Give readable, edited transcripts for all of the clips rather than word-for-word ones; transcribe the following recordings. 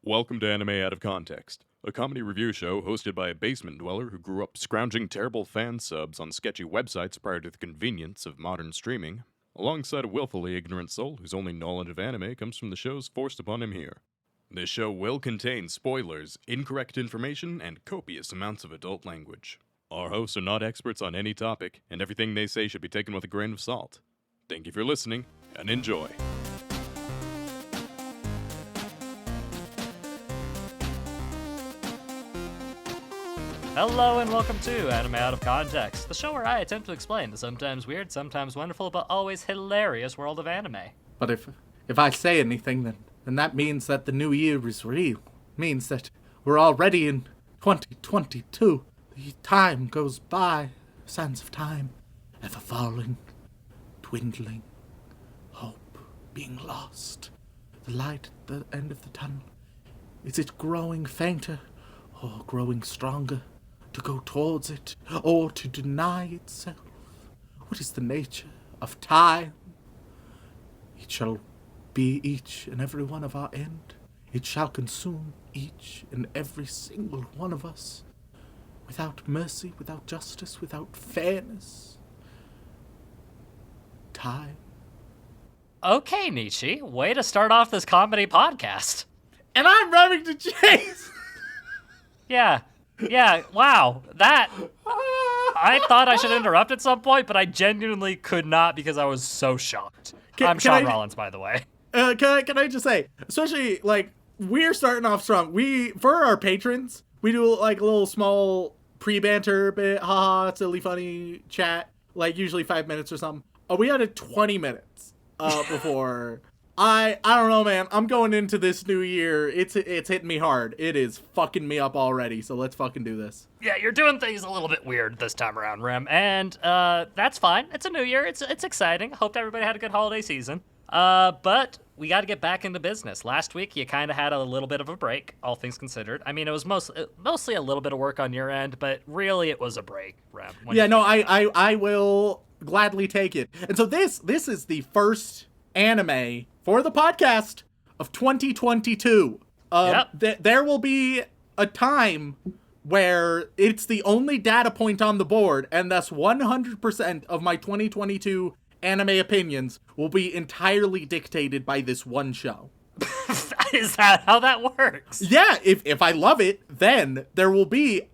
Welcome to Anime Out of Context, a comedy review show hosted by a basement dweller who grew up scrounging terrible fan subs on sketchy websites prior to the convenience of modern streaming, alongside a willfully ignorant soul whose only knowledge of anime comes from the shows forced upon him here. This show will contain spoilers, incorrect information, and copious amounts of adult language. Our hosts are not experts on any topic, and everything they say should be taken with a grain of salt. Thank you for listening, and enjoy. Hello and welcome to Anime Out of Context, the show where I attempt to explain the sometimes weird, sometimes wonderful, but always hilarious world of anime. But if I say anything, then that means that the new year is real. Means that we're already in 2022. The time goes by, sands of time, ever falling, dwindling, hope being lost. The light at the end of the tunnel, is it growing fainter or growing stronger? To go towards it, or to deny itself? What is the nature of time? It shall be each and every one of our end. It shall consume each and every single one of us. Without mercy, without justice, without fairness. Time. Okay, Nietzsche, way to start off this comedy podcast. And I'm Remington Chase! Yeah, wow, that... I thought I should interrupt at some point, but I genuinely could not because I was so shocked. I'm Shaun Rollins, by the way. Can I just say, especially, we're starting off strong. For our patrons, we do, a little small pre-banter bit, haha, silly, funny chat, usually 5 minutes or something. We had it 20 minutes before... I don't know, man. I'm going into this new year. It's hitting me hard. It is fucking me up already, so let's fucking do this. Yeah, you're doing things a little bit weird this time around, Rem, and that's fine. It's a new year. It's exciting. Hope everybody had a good holiday season. But we got to get back into business. Last week, you kind of had a little bit of a break, all things considered. I mean, it was mostly a little bit of work on your end, but really it was a break, Rem. Yeah, no, I will gladly take it. And so this is the first anime for the podcast of 2022. Yep. There will be a time where it's the only data point on the board, and thus 100% of my 2022 anime opinions will be entirely dictated by this one show. Is that how that works? Yeah, if I love it, then there will be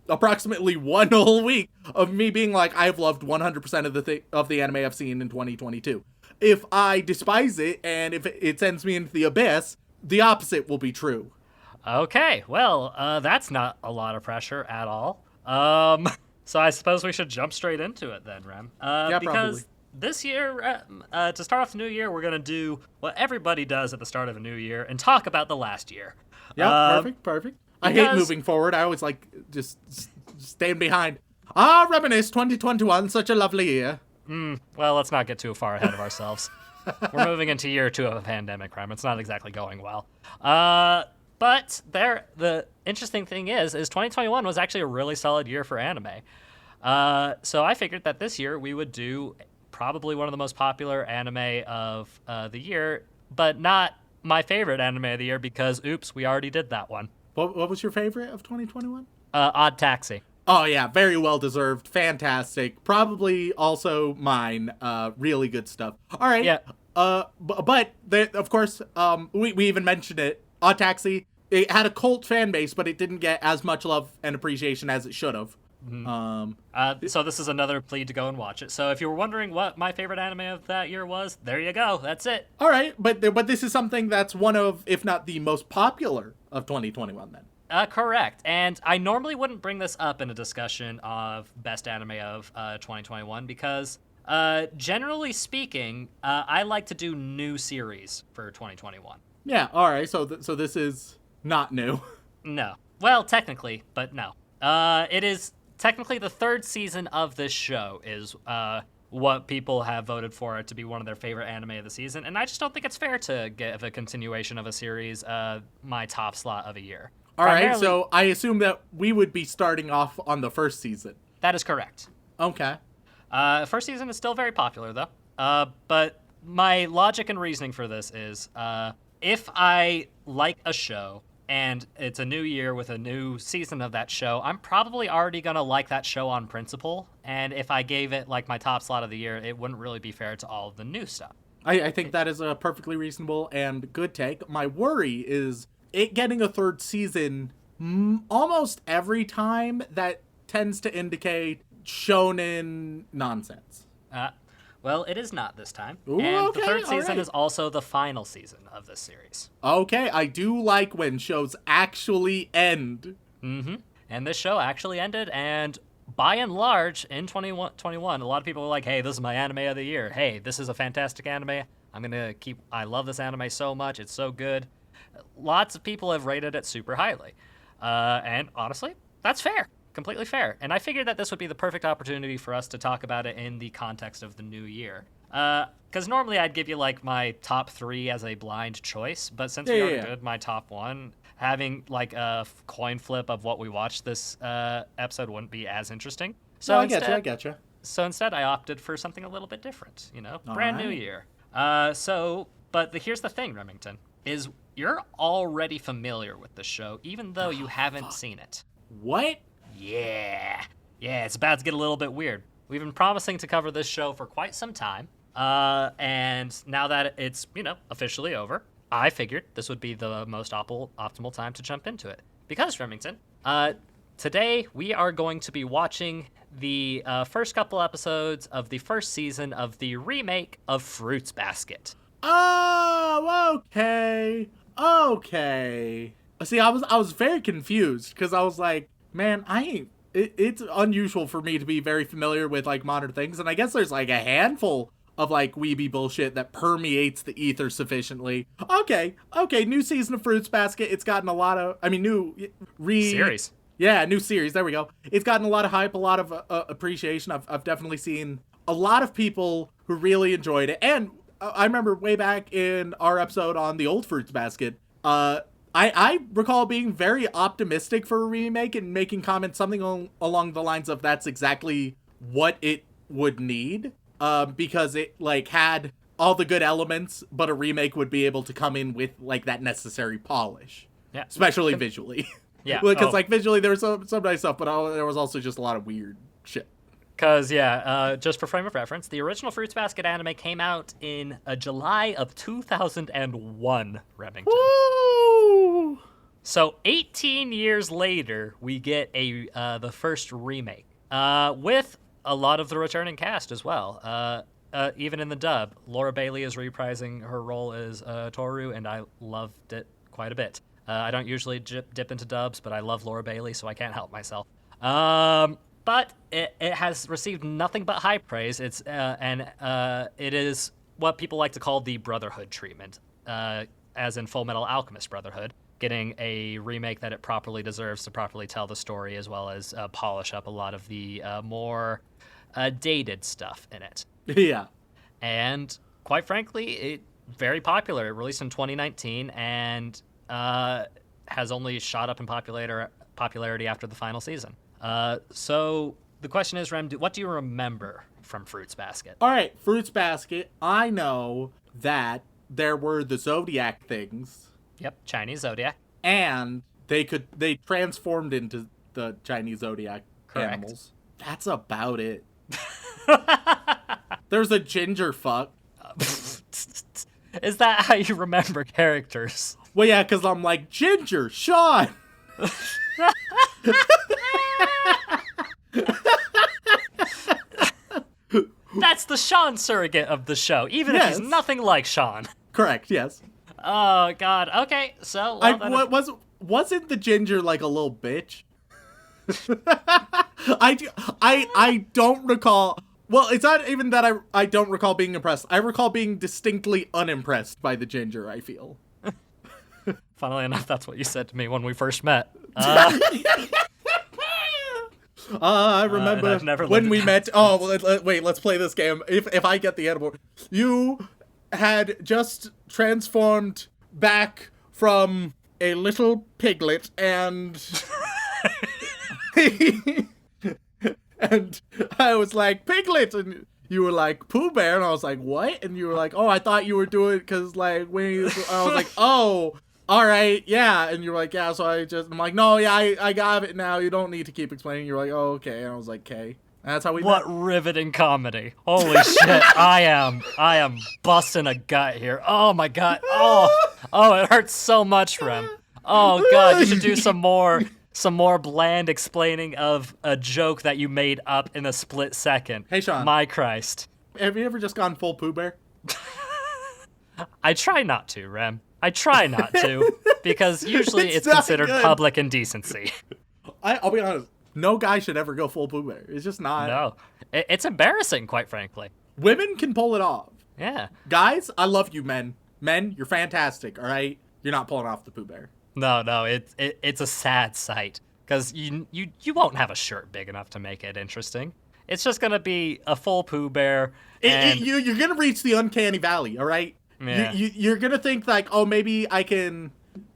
approximately one whole week of me being like, I've loved 100% of the anime I've seen in 2022. If I despise it, and if it sends me into the abyss, the opposite will be true. Okay, well, that's not a lot of pressure at all. So I suppose we should jump straight into it then, Rem. Yeah, because probably. This year, to start off the new year, we're going to do what everybody does at the start of a new year and talk about the last year. Yeah, perfect. I hate moving forward. I always just staying behind. Reminisce 2021, such a lovely year. Well, let's not get too far ahead of ourselves. We're moving into year 2 of a pandemic, Rem. It's not exactly going well. But the interesting thing is 2021 was actually a really solid year for anime. So I figured that this year we would do probably one of the most popular anime of the year, but not my favorite anime of the year because, oops, we already did that one. What was your favorite of 2021? Odd Taxi. Oh, yeah, very well deserved. Fantastic. Probably also mine. Really good stuff. All right. Yeah. But of course, we even mentioned it. Odd Taxi, it had a cult fan base, but it didn't get as much love and appreciation as it should have. Mm-hmm. So this is another plea to go and watch it. So if you were wondering what my favorite anime of that year was, there you go. That's it. All right. But this is something that's one of, if not the most popular of 2021 then. Correct. And I normally wouldn't bring this up in a discussion of best anime of 2021 because, generally speaking, I like to do new series for 2021. Yeah, all right. So this is not new. No. Well, technically, but no. It is technically the 3rd season of this show is what people have voted for it to be one of their favorite anime of the season. And I just don't think it's fair to give a continuation of a series my top slot of a year. All right, so I assume that we would be starting off on the 1st season. That is correct. Okay. First season is still very popular, though. But my logic and reasoning for this is if I like a show and it's a new year with a new season of that show, I'm probably already going to like that show on principle. And if I gave it like my top slot of the year, it wouldn't really be fair to all of the new stuff. I think that is a perfectly reasonable and good take. My worry is it getting a third season almost every time. That tends to indicate shonen nonsense. Well, it is not this time. Ooh, and okay, the third all season right. is also the final season of this series. Okay, I do like when shows actually end. Mm-hmm. And this show actually ended, and by and large, in 2021, a lot of people were like, hey, this is my anime of the year. Hey, this is a fantastic anime. I love this anime so much. It's so good. Lots of people have rated it super highly. And honestly, that's fair. Completely fair. And I figured that this would be the perfect opportunity for us to talk about it in the context of the new year. Because normally I'd give you like my top 3 as a blind choice, but since we already did my top 1, having like a coin flip of what we watched this episode wouldn't be as interesting. So No, I instead, get you. So instead, I opted for something a little bit different. Brand new right. year. Here's the thing, Remington, is you're already familiar with the show, even though you haven't seen it. What? Yeah, it's about to get a little bit weird. We've been promising to cover this show for quite some time, and now that it's, officially over, I figured this would be the most optimal time to jump into it. Because, Remington, today we are going to be watching the first couple episodes of the first season of the remake of Fruits Basket. Oh, okay. See, I was very confused because I was like, man, it's unusual for me to be very familiar with like modern things, and I guess there's like a handful of like weeby bullshit that permeates the ether sufficiently. Okay, new season of Fruits Basket. It's gotten a lot of, Series. Yeah, new series. There we go. It's gotten a lot of hype, a lot of appreciation. I've definitely seen a lot of people who really enjoyed it, and I remember way back in our episode on the old Fruits Basket, I recall being very optimistic for a remake and making comments something along the lines of that's exactly what it would need, because it like had all the good elements, but a remake would be able to come in with like that necessary polish, especially visually. Yeah, because like visually there was some nice stuff, but there was also just a lot of weird shit. Because, just for frame of reference, the original Fruits Basket anime came out in July of 2001, Remington. Woo! So 18 years later, we get the first remake, with a lot of the returning cast as well. Even in the dub, Laura Bailey is reprising her role as Toru, and I loved it quite a bit. I don't usually dip into dubs, but I love Laura Bailey, so I can't help myself. But it has received nothing but high praise. It is what people like to call the Brotherhood treatment, as in Full Metal Alchemist Brotherhood, getting a remake that it properly deserves to properly tell the story, as well as polish up a lot of the more dated stuff in it. Yeah. And quite frankly, it's very popular. It released in 2019 and has only shot up in popularity after the final season. So the question is, Rem, what do you remember from Fruits Basket? All right, Fruits Basket. I know that there were the Zodiac things. Yep, Chinese Zodiac. And they transformed into the Chinese Zodiac Correct. animals. That's about it. There's a ginger fuck. Is that how you remember characters? Well, yeah, because I'm like, Ginger, Shaun. That's the Shaun surrogate of the show, even if he's nothing like Shaun. Correct, yes. Oh, God. Okay, so... Wasn't the ginger like a little bitch? I don't recall... Well, it's not even that I don't recall being impressed. I recall being distinctly unimpressed by the ginger, I feel. Funnily enough, that's what you said to me when we first met. I remember when we met. Oh, wait, let's play this game. If I get the animal, you had just transformed back from a little piglet, and and I was like, Piglet, and you were like, Pooh Bear, and I was like, what? And you were like, oh, I thought you were doing it because, like, I was like, oh, all right, yeah. And you were like, yeah, so I'm like, no, yeah, I got it now. You don't need to keep explaining. You're like, oh, okay. And I was like, okay. And that's how we What riveting comedy. Holy shit. I am busting a gut here. Oh my god. Oh, it hurts so much, Rem. Oh god, you should do some more bland explaining of a joke that you made up in a split second. Hey, Shaun. My Christ. Have you ever just gone full Pooh Bear? I try not to, Rem. I try not to, because usually it's not considered good. public indecency. I'll be honest. No guy should ever go full Pooh Bear. It's just not. No. It's embarrassing, quite frankly. Women can pull it off. Yeah. Guys, I love you, men. Men, you're fantastic, all right? You're not pulling off the Pooh Bear. No, it's a sad sight, because you won't have a shirt big enough to make it interesting. It's just going to be a full Pooh Bear. And You're going to reach the uncanny valley, all right? Yeah. You're going to think, like, oh, maybe I can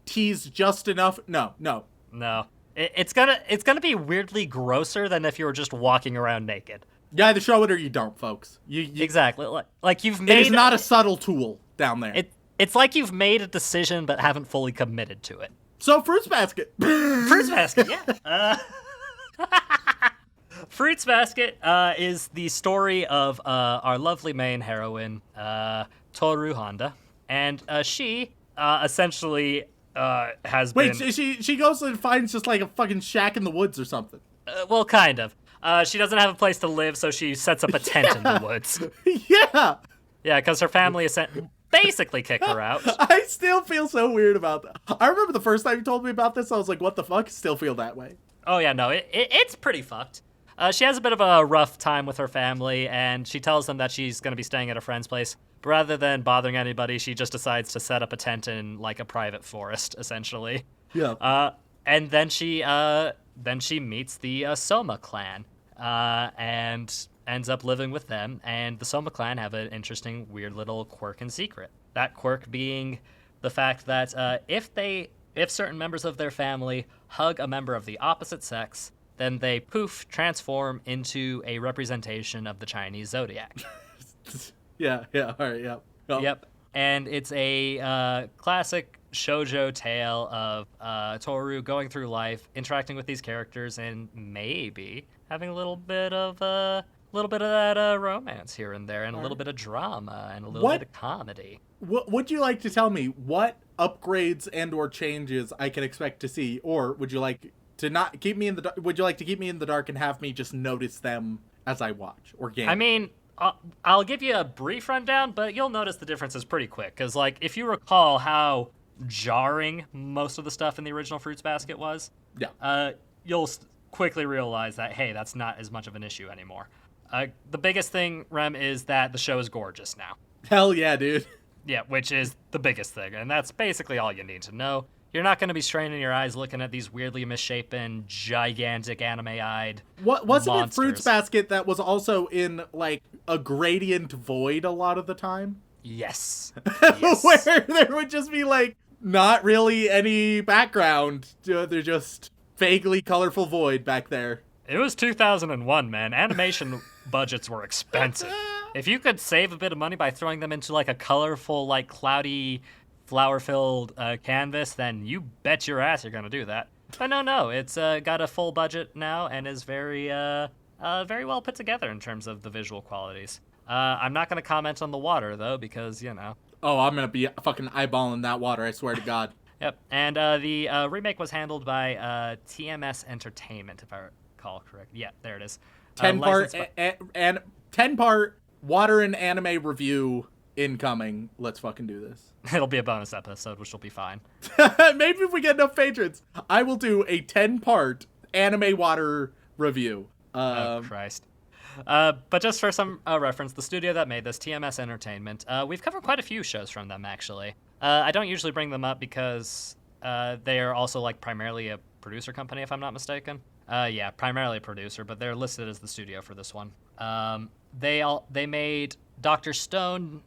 tease just enough. No. No. It's gonna be weirdly grosser than if you were just walking around naked. You either show it or you don't, folks. Exactly. Like you've It made is not a subtle tool down there. It's like you've made a decision but haven't fully committed to it. So, Fruits Basket. Fruits Basket, yeah. Fruits Basket is the story of our lovely main heroine, Toru Honda, and she essentially has Wait, been... she goes and finds just like a fucking shack in the woods or something. well, kind of. She doesn't have a place to live, so she sets up a tent in the woods. Yeah. Yeah, because her family basically kick her out. I still feel so weird about that. I remember the first time you told me about this, I was like, what the fuck? Still feel that way. Oh, yeah, no, it's pretty fucked. She has a bit of a rough time with her family, and she tells them that she's going to be staying at a friend's place. But rather than bothering anybody, she just decides to set up a tent in, like, a private forest, essentially. Yeah. And then she meets the Soma clan, and ends up living with them. And the Soma clan have an interesting, weird little quirk and secret. That quirk being the fact that if certain members of their family hug a member of the opposite sex, then they poof transform into a representation of the Chinese zodiac. Yeah, all right, yeah. Oh. Yep. And it's a classic shoujo tale of Toru going through life, interacting with these characters, and maybe having a little bit of that romance here and there, and a little bit of drama, and a little bit of comedy. Would you like to tell me what upgrades and or changes I can expect to see, or would you like to not keep me in the dark? Would you like to keep me in the dark and have me just notice them as I watch or game? I mean, I'll give you a brief rundown, but you'll notice the differences pretty quick. Because, like, if you recall how jarring most of the stuff in the original Fruits Basket was, you'll quickly realize that, hey, that's not as much of an issue anymore. The biggest thing, Rem, is that the show is gorgeous now. Hell yeah, dude. Yeah, which is the biggest thing, and that's basically all you need to know. You're not going to be straining your eyes looking at these weirdly misshapen, gigantic anime-eyed Wasn't monsters. it Fruits Basket that was also in, like, a gradient void a lot of the time? Yes. Where there would just be, like, not really any background. They're just vaguely colorful void back there. It was 2001, man. Animation budgets were expensive. If you could save a bit of money by throwing them into, like, a colorful, like, cloudy, flower-filled canvas, then you bet your ass you're going to do that. But no, it's got a full budget now and is very well put together in terms of the visual qualities. I'm not going to comment on the water, though, because, you know. Oh, I'm going to be fucking eyeballing that water, I swear to God. Yep, and the remake was handled by TMS Entertainment, if I recall correct. Yeah, there it is. 10-part water and anime review incoming. Let's fucking do this. It'll be a bonus episode, which will be fine. Maybe if we get enough patrons, I will do a 10-part anime water review. Oh, Christ. But just for some reference, the studio that made this, TMS Entertainment, we've covered quite a few shows from them, actually. I don't usually bring them up because they are also, like, primarily a producer company, if I'm not mistaken. Yeah, primarily a producer, but they're listed as the studio for this one. They made Dr. Stone,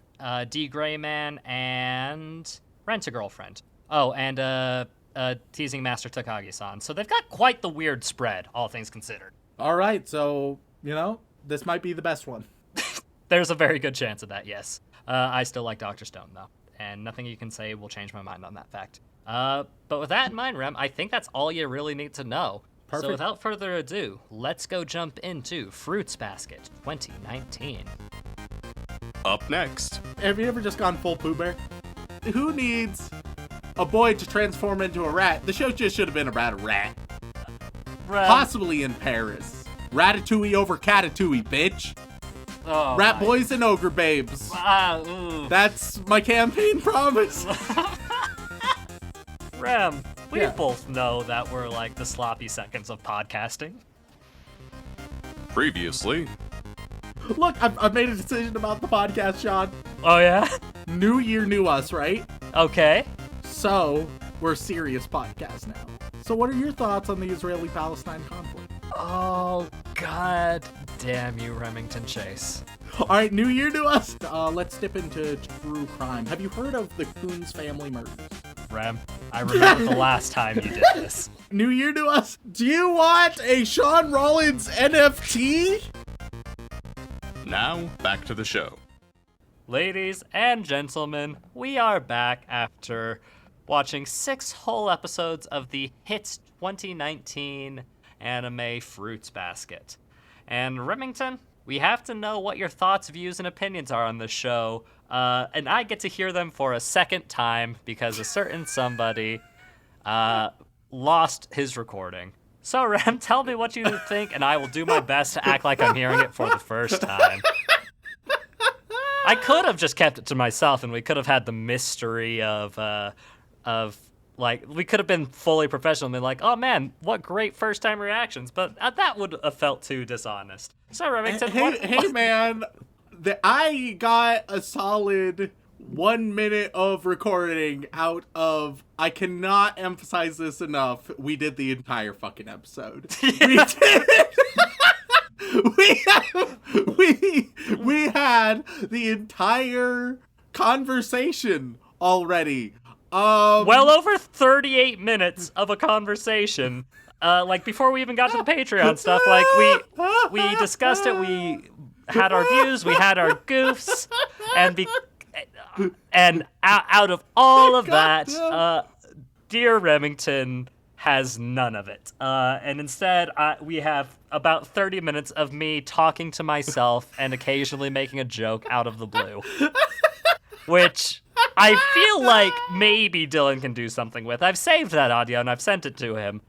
D. Gray Man, and Rent-A-Girlfriend. Oh, and Teasing Master Takagi-san. So they've got quite the weird spread, all things considered. All right, so, you know, this might be the best one. There's a very good chance of that, yes. I still like Dr. Stone, though, and nothing you can say will change my mind on that fact. But with that in mind, Rem, I think that's all you really need to know. Perfect. So without further ado, let's go jump into Fruits Basket 2019. Up next. Have you ever just gone full Pooh Bear? Who needs a boy to transform into a rat? The show just should have been about a rat. Rem, Possibly in Paris. Ratatouille over Catatouille, bitch. oh Rat my- boys and ogre babes. Ooh. That's my campaign promise. Rem, we Yeah. both know that we're like the sloppy seconds of podcasting. Previously. Look, I've made a decision about the podcast, Shaun. Oh, yeah? New year, new us, right? Okay. So, we're a serious podcast now. So what are your thoughts on the Israeli-Palestine conflict? Oh, god damn you, Remington Chase. All right, new year, new us. Let's dip into true crime. Have you heard of the Coons family murders? Rem, I remember the last time you did this. New year, new us. Do you want a Shaun Rollins NFT? Now, back to the show. Ladies and gentlemen, we are back after watching 6 whole episodes of the hit 2019 anime Fruits Basket. And Remington, we have to know what your thoughts, views, and opinions are on the show. And I get to hear them for a second time because a certain somebody lost his recording. So, Rem, tell me what you think, and I will do my best to act like I'm hearing it for the first time. I could have just kept it to myself, and we could have had the mystery of like, we could have been fully professional and been like, oh man, what great first-time reactions, but that would have felt too dishonest. So, Remington, Hey, man, I got a solid 1 minute of recording out of, I cannot emphasize this enough, we did the entire fucking episode. We did. We had the entire conversation already. well over 38 minutes of a conversation. Like, before we even got to the Patreon stuff, like, we discussed it, we had our views, we had our goofs, and out of all of that, dear Remington has none of it. And instead, we have about 30 minutes of me talking to myself and occasionally making a joke out of the blue. Which I feel like maybe Dylan can do something with. I've saved that audio and I've sent it to him.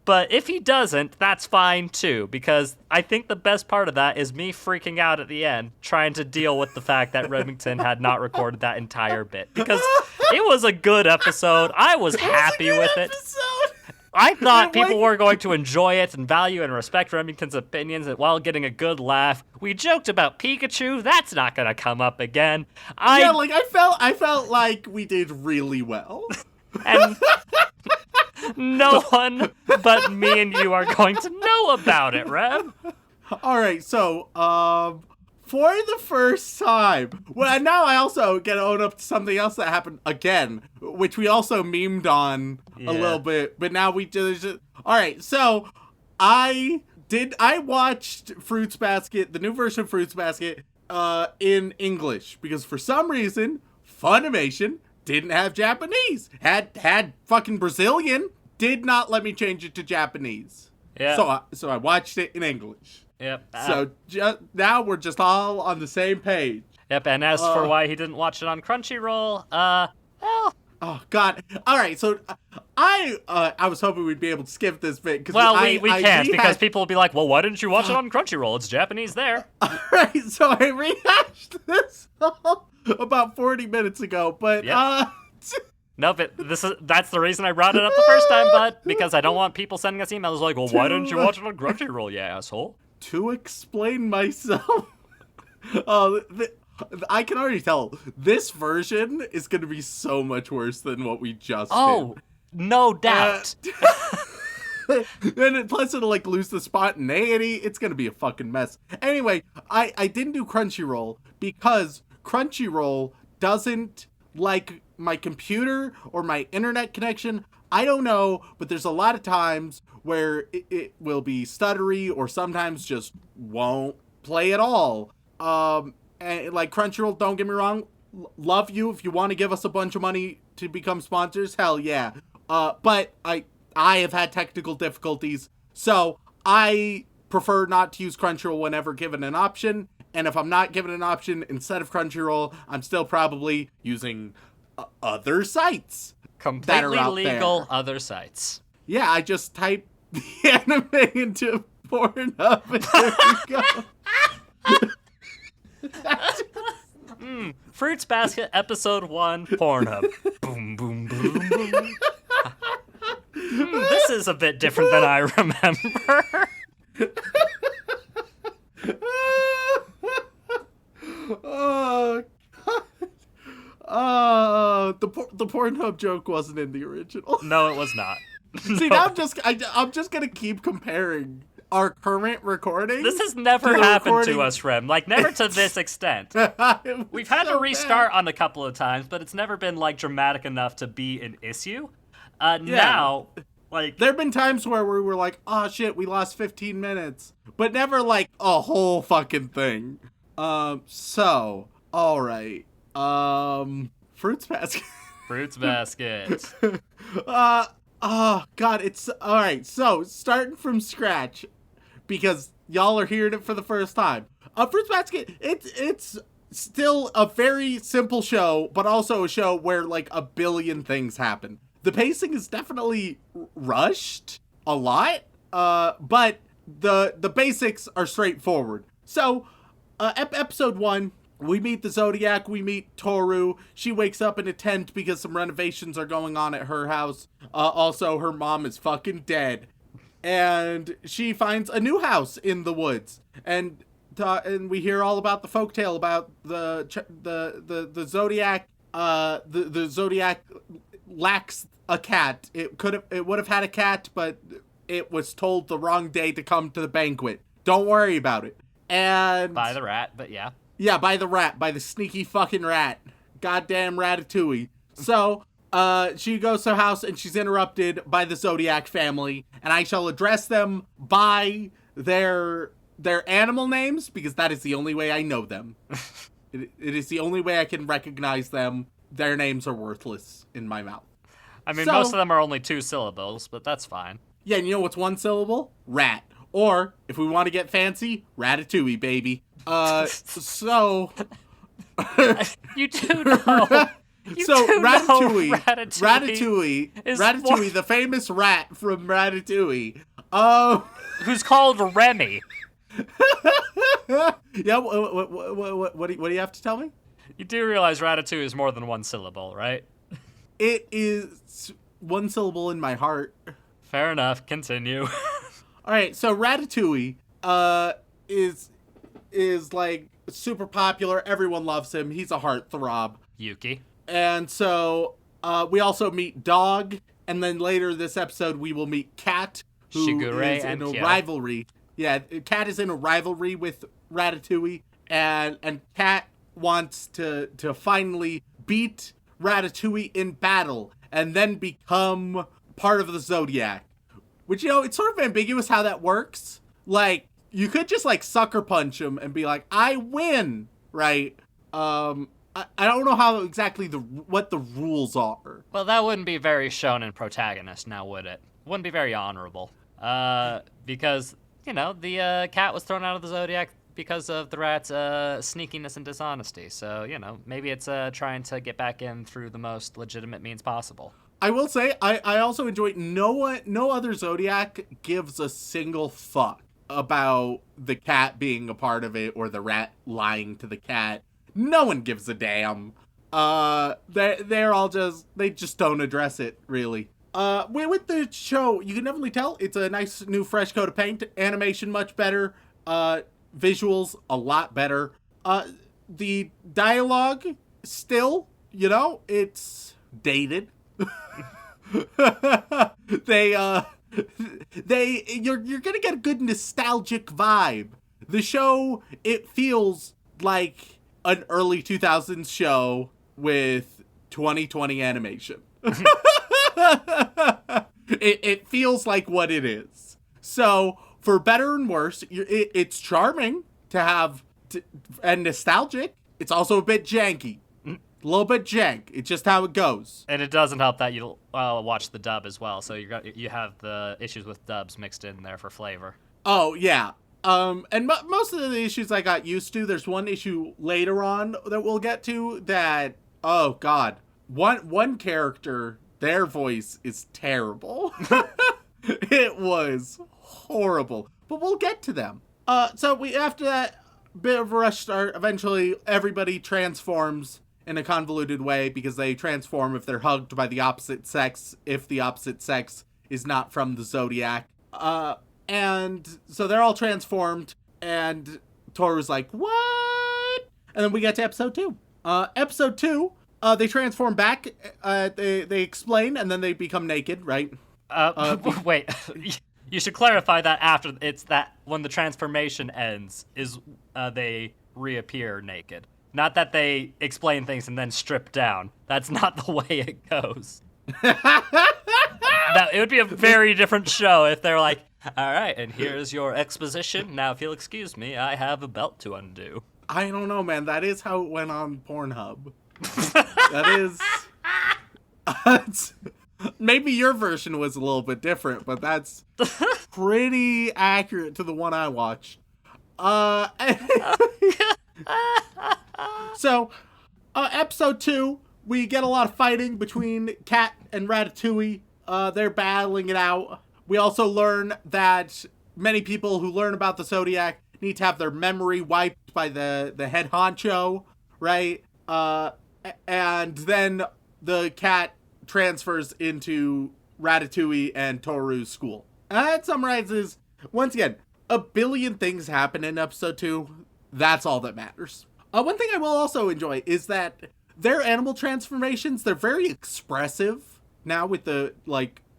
But if he doesn't, that's fine too, because I think the best part of that is me freaking out at the end, trying to deal with the fact that Remington had not recorded that entire bit. Because it was a good episode. I was happy with it. I thought people were going to enjoy it and value and respect Remington's opinions while getting a good laugh. We joked about Pikachu. That's not going to come up again. I felt like we did really well. And no one but me and you are going to know about it, Rem. All right, so for the first time, well, now I also get to own up to something else that happened again, which we also memed on a little bit, but now we just all right. So I watched Fruits Basket, the new version of Fruits Basket, in English because for some reason Funimation didn't have Japanese. Had fucking Brazilian. Did not let me change it to Japanese. Yeah. So I watched it in English. Yep. So now we're just all on the same page. Yep. And as for why he didn't watch it on Crunchyroll, well. Oh God! All right, so I was hoping we'd be able to skip this bit because we can't because people will be like, well, why didn't you watch it on Crunchyroll? It's Japanese there. All right, so I rehashed this about 40 minutes ago, but Nope, that's the reason I brought it up the first time, bud, because I don't want people sending us emails like, well, why didn't you watch it on Crunchyroll, you asshole? To explain myself, I can already tell this version is going to be so much worse than what we just did. No doubt. And plus it'll like lose the spontaneity. It's going to be a fucking mess. Anyway, I didn't do Crunchyroll because Crunchyroll doesn't like my computer or my internet connection. I don't know, but there's a lot of times where it will be stuttery or sometimes just won't play at all. like Crunchyroll, don't get me wrong, love you. If you want to give us a bunch of money to become sponsors, hell yeah. But I have had technical difficulties, so I prefer not to use Crunchyroll whenever given an option. And if I'm not given an option, instead of Crunchyroll, I'm still probably using other sites. Completely legal other sites. Yeah, I just type the anime into Pornhub and there you go. Fruits Basket episode 1 Pornhub. Boom, boom, boom, boom. This is a bit different than I remember. Oh, God. The Pornhub joke wasn't in the original. No, it was not. See, now I'm just gonna keep comparing our current recording. This has never happened to us, Rem. Like, never to this extent. We've had to restart on a couple of times, but it's never been, like, dramatic enough to be an issue. Now, like... There have been times where we were like, oh, shit, we lost 15 minutes. But never, like, a whole fucking thing. So, alright. Fruits Basket. Fruits Basket. Oh, God, it's... Alright, so, starting from scratch, because y'all are hearing it for the first time. Fruits Basket, it's still a very simple show, but also a show where, like, a billion things happen. The pacing is definitely rushed a lot, but the basics are straightforward. So, episode 1... we meet the Zodiac, we meet Toru. She wakes up in a tent because some renovations are going on at her house. Also, her mom is fucking dead. And she finds a new house in the woods. And we hear all about the folktale about the Zodiac. The Zodiac lacks a cat. It would have had a cat, but it was told the wrong day to come to the banquet. Don't worry about it. And by the rat, but yeah. Yeah, by the rat. By the sneaky fucking rat. Goddamn Ratatouille. So, she goes to the house and she's interrupted by the Zodiac family. And I shall address them by their animal names, because that is the only way I know them. It is the only way I can recognize them. Their names are worthless in my mouth. I mean, most of them are only 2 syllables, but that's fine. Yeah, and you know what's 1 syllable? Rat. Or, if we want to get fancy, Ratatouille, baby. So... You do know. Ratatouille, the famous rat from Ratatouille. Who's called Remy. Yeah, what do you have to tell me? You do realize Ratatouille is more than 1 syllable, right? It is 1 syllable in my heart. Fair enough. Continue. All right, so Ratatouille is like super popular. Everyone loves him. He's a heartthrob. Yuki. And so we also meet Dog, and then later this episode we will meet Cat, who Shigure is and in a Kyo. rivalry. Yeah, Cat is in a rivalry with Ratatouille, and Cat wants to finally beat Ratatouille in battle and then become part of the Zodiac. Which, it's sort of ambiguous how that works. Like, you could just, like, sucker punch him and be like, I win, right? I don't know how exactly what the rules are. Well, that wouldn't be very shonen protagonist, now would it? Wouldn't be very honorable. Because, the cat was thrown out of the Zodiac because of the rat's sneakiness and dishonesty. So, maybe it's trying to get back in through the most legitimate means possible. I will say, I also enjoy no other Zodiac gives a single fuck about the cat being a part of it or the rat lying to the cat. No one gives a damn. They're all they just don't address it, really. With the show, you can definitely tell it's a nice new fresh coat of paint. Animation much better. Visuals a lot better. The dialogue still, it's dated. You're gonna get a good nostalgic vibe. The show, it feels like an early 2000s show with 2020 animation. It feels like what it is. So, for better and worse, it's charming to have and nostalgic. It's also a bit janky. A little bit jank. It's just how it goes. And it doesn't help that you watch the dub as well, so you have the issues with dubs mixed in there for flavor. Oh, yeah. And most of the issues I got used to. There's one issue later on that we'll get to that, oh, God. One character, their voice is terrible. It was horrible. But we'll get to them. So after that bit of a rush start, eventually everybody transforms in a convoluted way because they transform if they're hugged by the opposite sex, if the opposite sex is not from the Zodiac. And so they're all transformed, and Toru's like, what? And then we get to episode 2. Episode 2, they transform back, they explain, and then they become naked, right? Wait, you should clarify that after it's that when the transformation ends is they reappear naked. Not that they explain things and then strip down. That's not the way it goes. It would be a very different show if they're like, all right, and here's your exposition. Now, if you'll excuse me, I have a belt to undo. I don't know, man. That is how it went on Pornhub. That is... maybe your version was a little bit different, but that's pretty accurate to the one I watched. So, episode 2, we get a lot of fighting between Cat and Ratatouille. They're battling it out. We also learn that many people who learn about the Zodiac need to have their memory wiped by the head honcho, right? And then the cat transfers into Ratatouille and Toru's school. That summarizes, once again, a billion things happen in episode 2. That's all that matters. One thing I will also enjoy is that their animal transformations, they're very expressive now with the,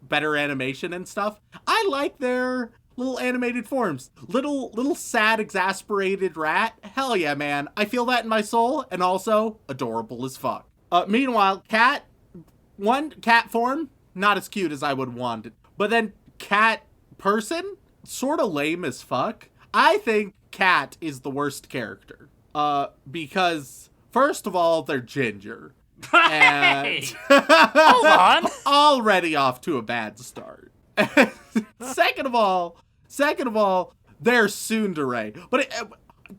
better animation and stuff. I like their little animated forms. Little sad, exasperated rat. Hell yeah, man. I feel that in my soul, and also adorable as fuck. Meanwhile, cat form, not as cute as I would want it. But then cat person, sort of lame as fuck. I think Cat is the worst character. Because, first of all, they're ginger. And Hold on. Already off to a bad start. Second of all, they're tsundere. But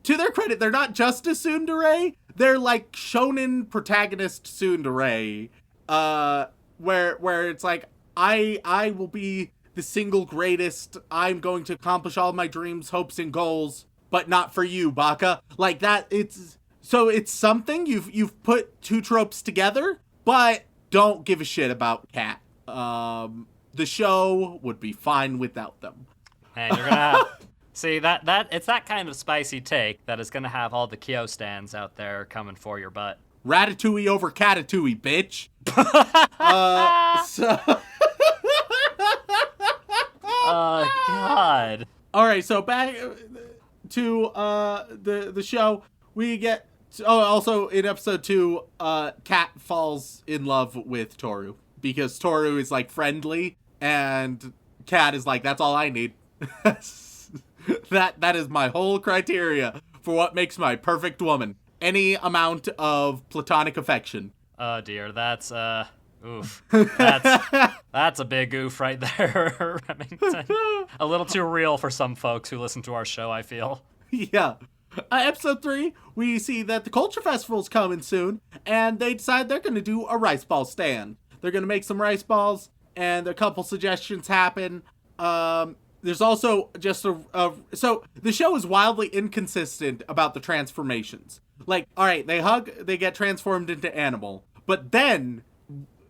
to their credit, they're not just a tsundere. They're like shonen protagonist tsundere. Where it's like, I will be the single greatest. I'm going to accomplish all my dreams, hopes, and goals, but not for you, Baka. Like that, it's something. You've put two tropes together, but don't give a shit about Cat. The show would be fine without them. And you're gonna see that it's that kind of spicy take that is gonna have all the Kyo stands out there coming for your butt. Ratatouille over Catatouille, bitch. Oh God. All right, so back to the show. We get also in episode 2, Cat falls in love with Toru because Toru is like friendly, and Cat is like, that's all I need. that is my whole criteria for what makes my perfect woman. Any amount of platonic affection. Oh dear, that's oof. That's a big oof right there, Remington. A little too real for some folks who listen to our show, I feel. Yeah. Episode 3, we see that the Culture Festival's coming soon, and they decide they're going to do a rice ball stand. They're going to make some rice balls, and a couple suggestions happen. There's also just so the show is wildly inconsistent about the transformations. Like, all right, they hug, they get transformed into animal, but then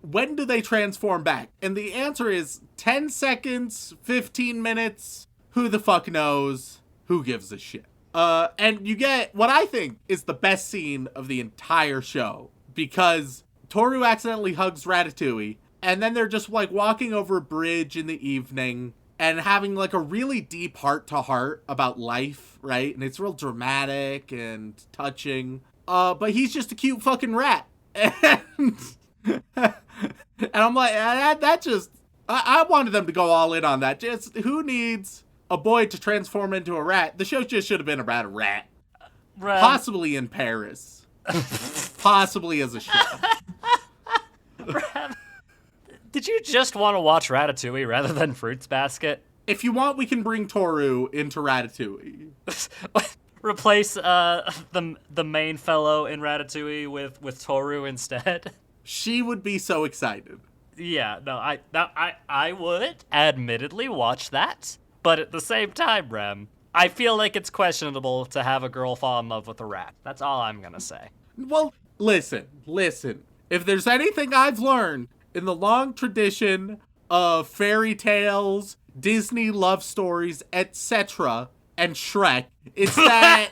when do they transform back? And the answer is 10 seconds, 15 minutes, who the fuck knows, who gives a shit. And you get what I think is the best scene of the entire show, because Toru accidentally hugs Ratatouille, and then they're just like walking over a bridge in the evening and having like a really deep heart-to-heart about life, right? And it's real dramatic and touching. But he's just a cute fucking rat. And I'm like, that just... I wanted them to go all in on that. Just, who needs a boy to transform into a rat? The show just should have been about a rat. Possibly in Paris. Possibly as a chef. Did you just want to watch Ratatouille rather than Fruits Basket? If you want, we can bring Toru into Ratatouille. Replace the main fellow in Ratatouille with Toru instead. She would be so excited. Yeah, no, I would admittedly watch that, but at the same time, Rem, I feel like it's questionable to have a girl fall in love with a rat. That's all I'm gonna say. Well, listen. If there's anything I've learned in the long tradition of fairy tales, Disney love stories, etc., and Shrek, it's that...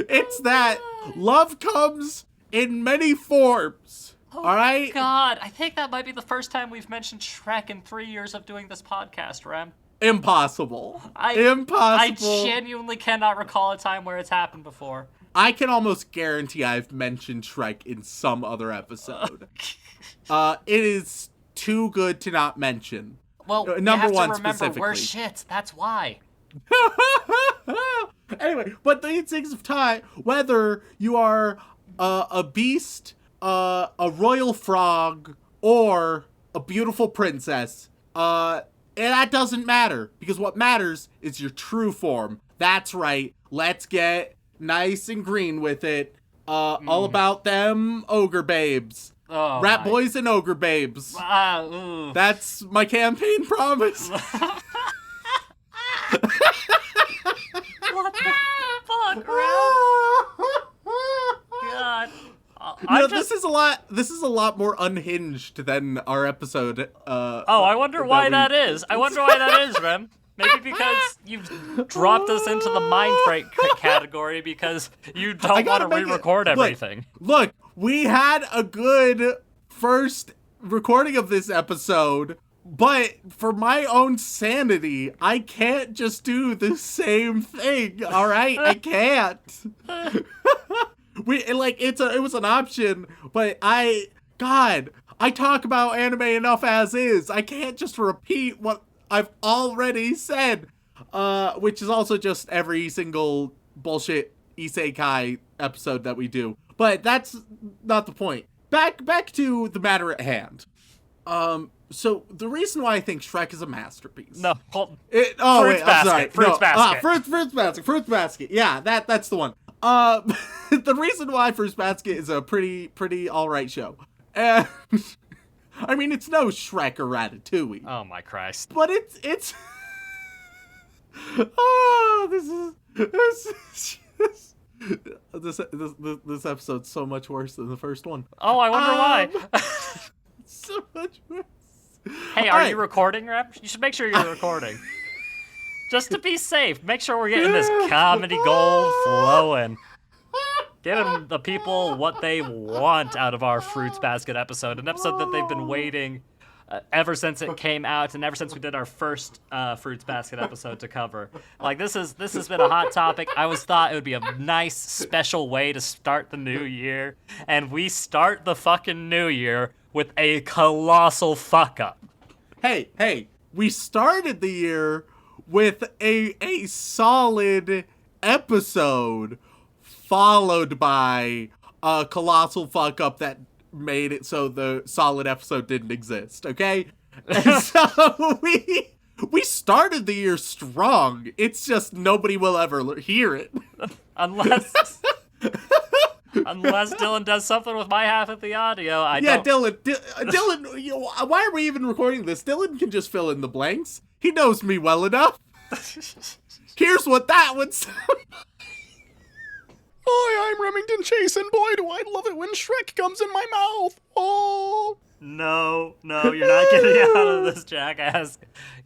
it's that love comes in many forms, all right? God, I think that might be the first time we've mentioned Shrek in 3 years of doing this podcast, Rem. Impossible. Impossible. I Impossible. genuinely cannot recall a time where it's happened before. I can almost guarantee I've mentioned Shrek in some other episode. It is too good to not mention. Well, Number you have one to remember, specifically. we're shit. That's why. Anyway, but the instincts of time, whether you are a beast, a royal frog, or a beautiful princess, and that doesn't matter, because what matters is your true form. That's right. Let's get nice and green with it. All about them ogre babes. Oh, Rat boys and ogre babes. That's my campaign promise. What the fuck, Ralph? God. This is a lot more unhinged than our episode. I wonder why that is. I wonder why that is, Rem. Maybe because you've dropped us into the mind break category because you don't want to re-record everything. Look, we had a good first recording of this episode, but for my own sanity, I can't just do the same thing, all right? I can't. It was an option, but I talk about anime enough as is. I can't just repeat what I've already said, which is also just every single bullshit isekai episode that we do. But that's not the point. Back to the matter at hand. So the reason why I think Shrek is a masterpiece. No, Fruits Basket. Fruits Basket. Yeah, that's the one. The reason why Fruits Basket is a pretty all right show. And I mean, it's no Shrek or Ratatouille. Oh my Christ. But it's oh, this episode's so much worse than the first one. Oh, I wonder why. So much worse. Hey, are you recording, Rep? You should make sure you're recording. Just to be safe, make sure we're getting this comedy gold flowing. Giving the people what they want out of our Fruits Basket episode, an episode that they've been waiting ever since it came out and ever since we did our first Fruits Basket episode to cover. Like, this has been a hot topic. I always thought it would be a nice, special way to start the new year, and we start the fucking new year with a colossal fuck-up. Hey, we started the year with a solid episode, followed by a colossal fuck-up that made it so the solid episode didn't exist, okay? And so we started the year strong. It's just nobody will ever hear it. Unless Dylan does something with my half of the audio. Dylan, why are we even recording this? Dylan can just fill in the blanks. He knows me well enough. Here's what that would sound like. Hi, I'm Remington Chase, and boy, do I love it when Shrek comes in my mouth. Oh. No, you're not getting out of this, jackass.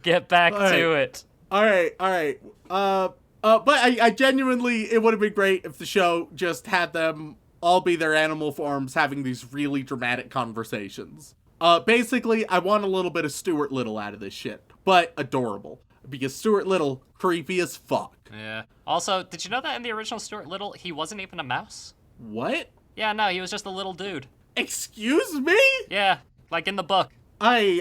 Get back to it. All right. But I genuinely, it would have been great if the show just had them all be their animal forms having these really dramatic conversations. Basically, I want a little bit of Stuart Little out of this shit, but adorable. Because Stuart Little, creepy as fuck. Yeah. Also, did you know that in the original Stuart Little, he wasn't even a mouse? What? Yeah, no, he was just a little dude. Excuse me? Yeah, like in the book. I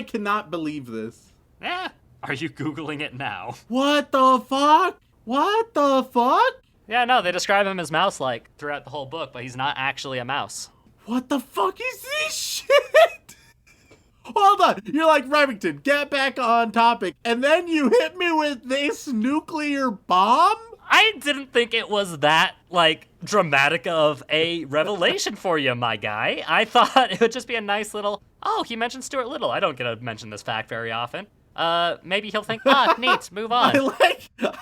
cannot believe this. Yeah. Are you Googling it now? What the fuck? What the fuck? Yeah, no, they describe him as mouse-like throughout the whole book, but he's not actually a mouse. What the fuck is this shit? Hold on. You're like, Remington, get back on topic. And then you hit me with this nuclear bomb? I didn't think it was that, like, dramatic of a revelation for you, my guy. I thought it would just be a nice little, oh, he mentioned Stuart Little. I don't get to mention this fact very often. Maybe he'll think, neat, move on.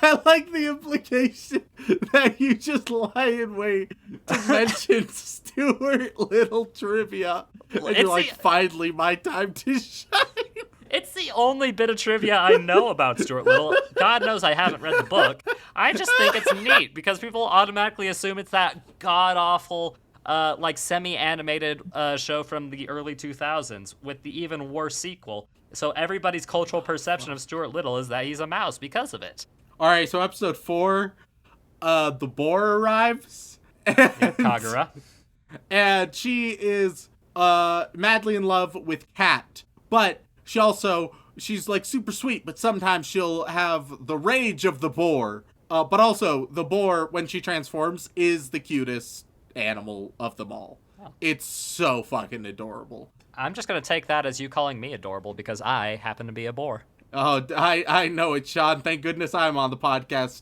I like the implication that you just lie in wait to mention Stuart Little trivia. And you're like, finally, my time to shine. It's the only bit of trivia I know about Stuart Little. God knows I haven't read the book. I just think it's neat because people automatically assume it's that god-awful, like semi-animated show from the early 2000s with the even worse sequel. So everybody's cultural perception of Stuart Little is that he's a mouse because of it. All right, so episode 4, the boar arrives. Kagura. And she is madly in love with Kat. But she's like super sweet, but sometimes she'll have the rage of the boar. But also, the boar, when she transforms, is the cutest animal of them all. Oh. It's so fucking adorable. I'm just going to take that as you calling me adorable because I happen to be a boar. Oh, I know it, Shaun. Thank goodness I'm on the podcast.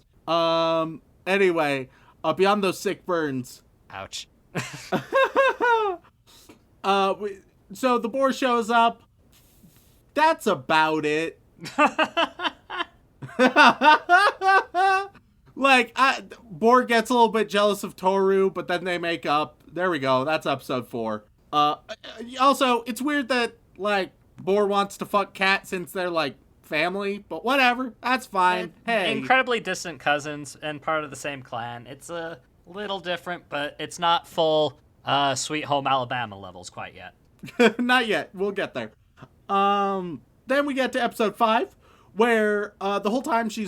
Anyway, beyond those sick burns. Ouch. So the boar shows up. That's about it. Boar gets a little bit jealous of Toru, but then they make up. There we go. That's episode 4. Also, it's weird that, like, Boar wants to fuck Kat since they're, like, family, but whatever. That's fine. Hey. Incredibly distant cousins and part of the same clan. It's a little different, but it's not full Sweet Home Alabama levels quite yet. Not yet. We'll get there. Then we get to episode 5, where the whole time she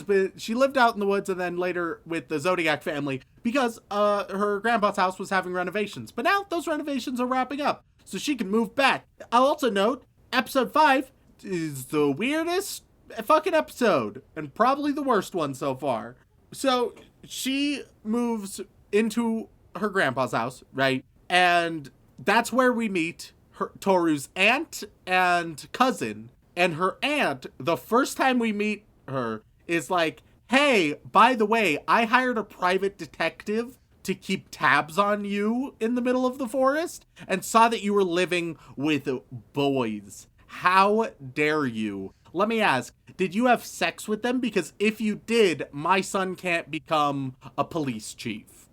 lived out in the woods and then later with the Zodiac family because her grandpa's house was having renovations. But now those renovations are wrapping up, so she can move back. I'll also note, episode 5 is the weirdest fucking episode and probably the worst one so far. So she moves into her grandpa's house, right? And that's where we meet Toru's aunt and cousin. And her aunt, the first time we meet her, is like, hey, by the way, I hired a private detective to keep tabs on you in the middle of the forest and saw that you were living with boys. How dare you? Let me ask, did you have sex with them? Because if you did, my son can't become a police chief.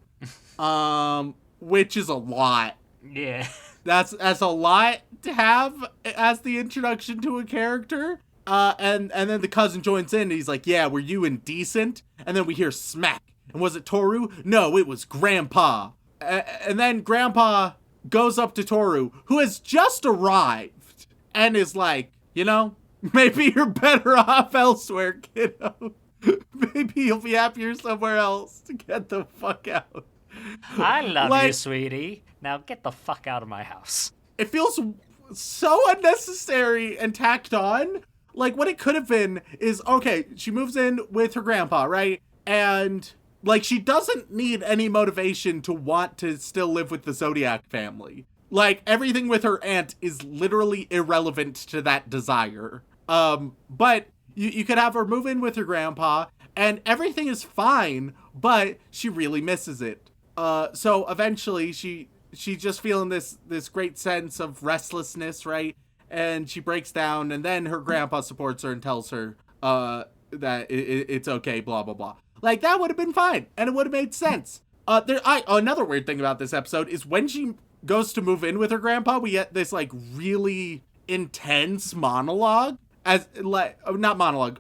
Which is a lot. Yeah. That's a lot to have as the introduction to a character. And then the cousin joins in and he's like, yeah, were you indecent? And then we hear smack. And was it Toru? No, it was Grandpa. And then Grandpa goes up to Toru, who has just arrived, and is like, you know, maybe you're better off elsewhere, kiddo. Maybe you'll be happier somewhere else to get the fuck out. I love you, sweetie. Now get the fuck out of my house. It feels so unnecessary and tacked on. Like, what it could have been is, okay, she moves in with her grandpa, right? And, like, she doesn't need any motivation to want to still live with the Zodiac family. Like, everything with her aunt is literally irrelevant to that desire. But you could have her move in with her grandpa, and everything is fine, but she really misses it. So eventually she's just feeling this great sense of restlessness, right? And she breaks down, and then her grandpa supports her and tells her that it's okay, blah, blah, blah. Like, that would have been fine, and it would have made sense. Another weird thing about this episode is when she goes to move in with her grandpa, we get this, like, really intense monologue,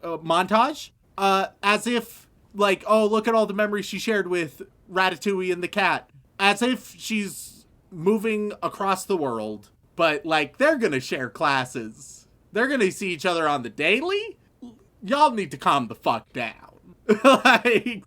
montage, as if, like, oh, look at all the memories she shared with Ratatouille and the cat, as if she's moving across the world, but, like, they're gonna share classes. They're gonna see each other on the daily? Y'all need to calm the fuck down. Like,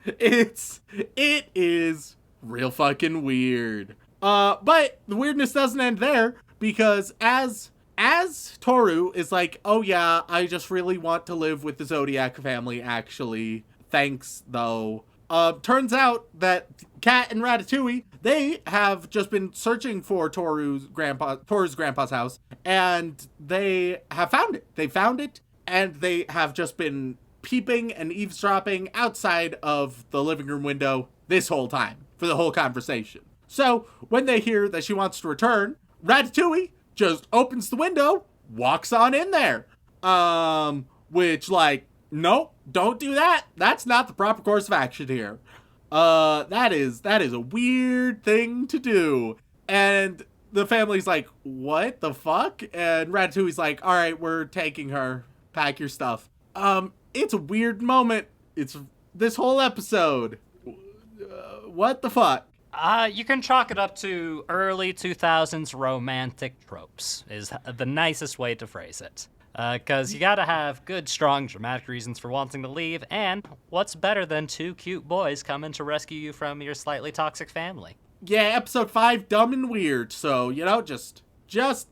it is real fucking weird. But the weirdness doesn't end there, because as as Toru is like, oh yeah, I just really want to live with the Zodiac family, actually. Thanks, though. Turns out that Kat and Ratatouille, they have just been searching for Toru's grandpa's house, and they have found it. They found it, and they have just been peeping and eavesdropping outside of the living room window this whole time, for the whole conversation. So, when they hear that she wants to return, Ratatouille just opens the window, walks on in there. Which, like, nope, don't do that. That's not the proper course of action here. That is a weird thing to do. And the family's like, what the fuck? And Ratatouille's like, all right, we're taking her. Pack your stuff. It's a weird moment. It's this whole episode. What the fuck? You can chalk it up to early 2000s romantic tropes, is the nicest way to phrase it. Because you gotta have good, strong, dramatic reasons for wanting to leave, and what's better than two cute boys coming to rescue you from your slightly toxic family? Yeah, episode 5, dumb and weird, so, just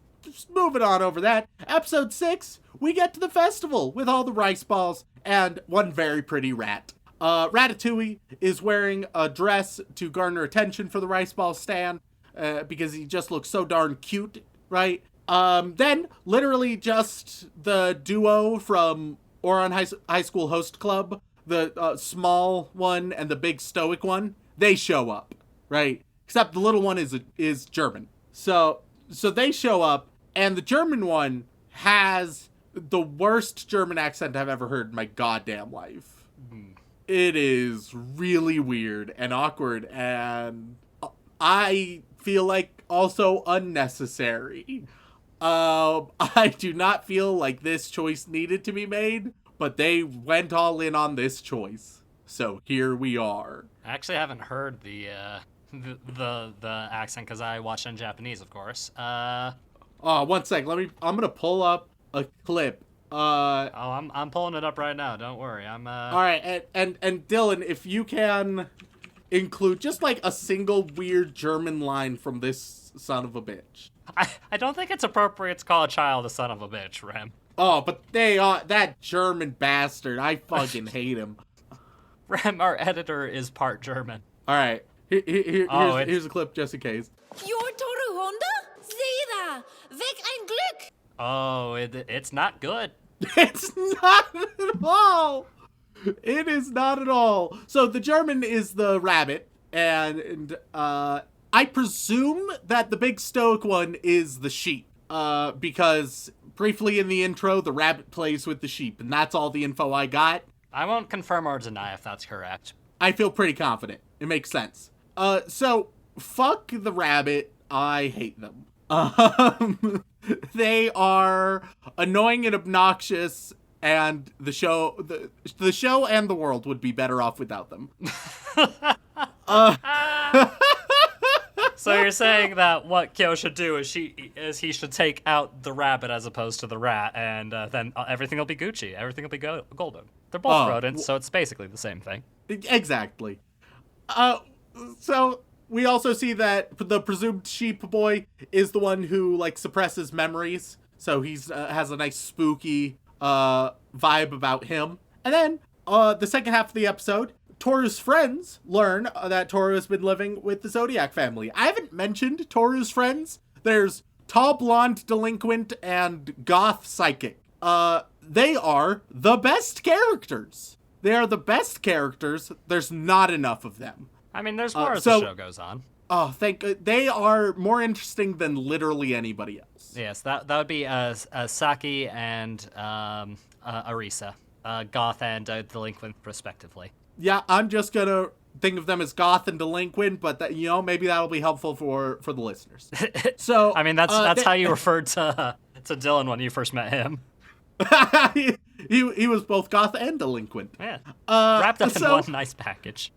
moving on over that. Episode 6, we get to the festival with all the rice balls and one very pretty rat. Ratatouille is wearing a dress to garner attention for the rice ball stand, because he just looks so darn cute, right? Then, literally just the duo from Ouran High School Host Club, the small one and the big stoic one, they show up, right? Except the little one is German. So they show up, and the German one has the worst German accent I've ever heard in my goddamn life. It is really weird and awkward, and I feel like also unnecessary. I do not feel like this choice needed to be made, but they went all in on this choice. So here we are. I actually haven't heard the accent because I watched in Japanese, of course. One sec. I'm gonna pull up a clip. I'm pulling it up right now. Don't worry. All right, and Dylan, if you can include just like a single weird German line from this son of a bitch. I don't think it's appropriate to call a child a son of a bitch, Rem. Oh, but they are that German bastard. I fucking hate him. Rem, our editor, is part German. All right, here's a clip just in case. Your Toru Honda? Sieh da! Weg ein Glück! Oh, it's not good. It's not at all. It is not at all. So the German is the rabbit, and I presume that the big stoic one is the sheep, because briefly in the intro, the rabbit plays with the sheep, and that's all the info I got. I won't confirm or deny if that's correct. I feel pretty confident. It makes sense. So fuck the rabbit. I hate them. They are annoying and obnoxious, and the show and the world would be better off without them. So you're saying that what Kyo should do is he should take out the rabbit as opposed to the rat, and then everything will be Gucci. Everything will be golden. They're both rodents, so it's basically the same thing. Exactly. So we also see that the presumed sheep boy is the one who like suppresses memories. So he's has a nice spooky vibe about him. And then the second half of the episode, Toru's friends learn that Toru has been living with the Zodiac family. I haven't mentioned Toru's friends. There's tall blonde delinquent and goth psychic. They are the best characters. They are the best characters. There's not enough of them. I mean, there's more as the show goes on. Oh, they are more interesting than literally anybody else. Yes, that would be Saki and Arisa, goth and delinquent, respectively. Yeah, I'm just gonna think of them as goth and delinquent, but that, maybe that'll be helpful for the listeners. So I mean, that's how you referred to Dylan when you first met him. he was both goth and delinquent. Yeah, wrapped up in one nice package.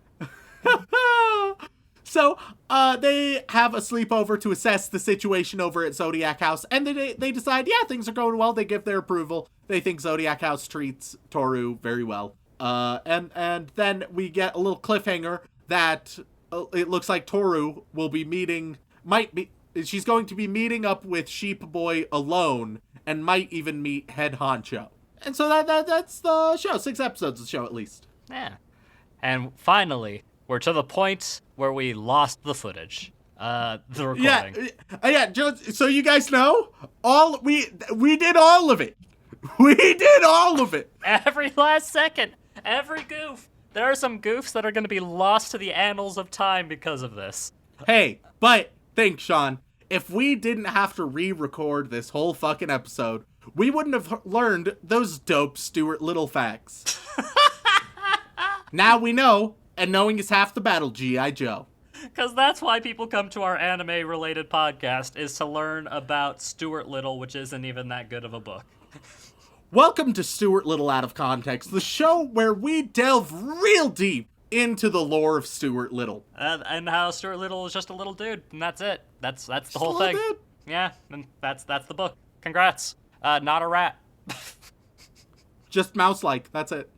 So they have a sleepover to assess the situation over at Zodiac House, and they decide, yeah, things are going well. They give their approval. They think Zodiac House treats Toru very well. And then we get a little cliffhanger that it looks like Toru will be she's going to be meeting up with Sheep Boy alone and might even meet Head Honcho. And so that's the show. 6 episodes of the show, at least. Yeah. And finally, we're to the point where we lost the footage. The recording. Yeah. So you guys know, we did all of it. We did all of it. Every last second. Every goof. There are some goofs that are going to be lost to the annals of time because of this. Hey, but think, Shaun, if we didn't have to re-record this whole fucking episode, we wouldn't have learned those dope Stuart Little facts. Now we know, and knowing is half the battle, G.I. Joe. Because that's why people come to our anime-related podcast, is to learn about Stuart Little, which isn't even that good of a book. Welcome to Stuart Little Out of Context, the show where we delve real deep into the lore of Stuart Little. And how Stuart Little is just a little dude, and that's it. That's the whole thing. Dude. Yeah, and that's the book. Congrats. Not a rat. Just mouse-like, that's it.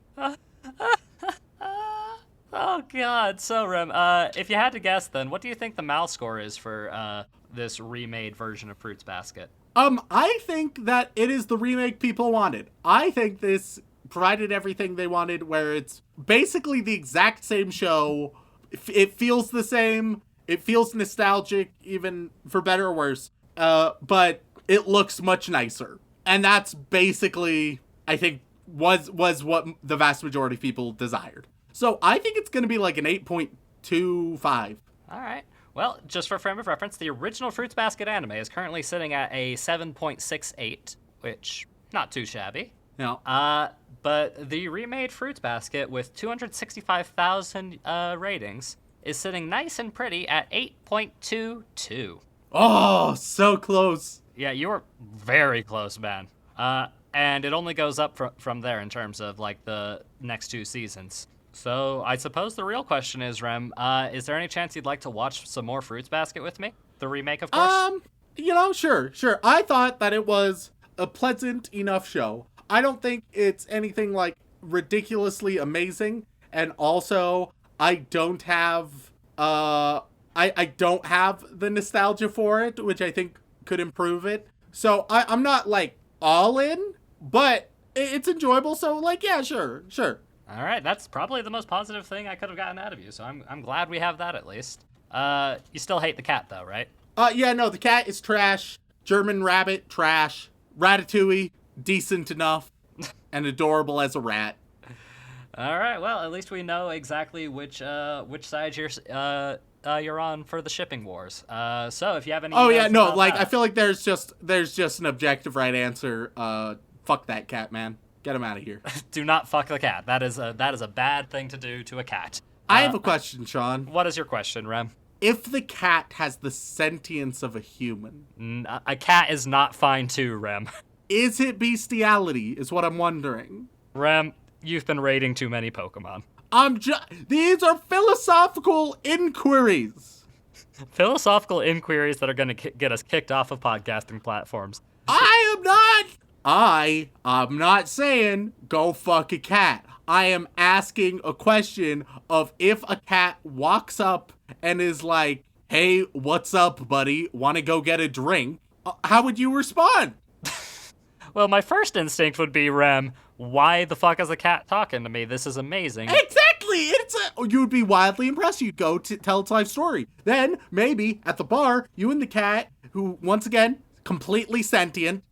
Oh, God. So, Rem, if you had to guess, then, what do you think the mouse score is for this remade version of Fruits Basket? I think that it is the remake people wanted. I think this provided everything they wanted, where it's basically the exact same show. It feels the same. It feels nostalgic, even for better or worse. But it looks much nicer. And that's basically, I think, was what the vast majority of people desired. So I think it's going to be like an 8.25. All right. Well, just for frame of reference, the original Fruits Basket anime is currently sitting at a 7.68, which, not too shabby. No. But the remade Fruits Basket with 265,000 ratings is sitting nice and pretty at 8.22. Oh, so close. Yeah, you were very close, man. And it only goes up from there in terms of, like, the next 2 seasons. So I suppose the real question is, Rem, is there any chance you'd like to watch some more Fruits Basket with me? The remake, of course? Sure. I thought that it was a pleasant enough show. I don't think it's anything, like, ridiculously amazing. And also, I don't have, I don't have the nostalgia for it, which I think could improve it. So I'm not, like, all in, but it's enjoyable. So, like, yeah, sure. All right, that's probably the most positive thing I could have gotten out of you, so I'm glad we have that at least. You still hate the cat, though, right? Yeah, no, the cat is trash. German rabbit, trash. Ratatouille, decent enough. And adorable as a rat. All right, well, at least we know exactly which side you're on for the shipping wars. So if you have any... Oh, yeah, no, like, that... I feel like there's just an objective right answer. Fuck that cat, man. Get him out of here. Do not fuck the cat. That is a bad thing to do to a cat. I have a question, Shaun. What is your question, Rem? If the cat has the sentience of a human... A cat is not fine too, Rem. Is it bestiality, is what I'm wondering. Rem, you've been raiding too many Pokemon. These are philosophical inquiries. Philosophical inquiries that are going to get us kicked off of podcasting platforms. I'm not saying go fuck a cat. I am asking a question of if a cat walks up and is like, hey, what's up, buddy? Want to go get a drink? How would you respond? Well, my first instinct would be, Rem, why the fuck is a cat talking to me? This is amazing. Exactly! You would be wildly impressed. You'd go to tell its life story. Then, maybe, at the bar, you and the cat, who, once again, completely sentient,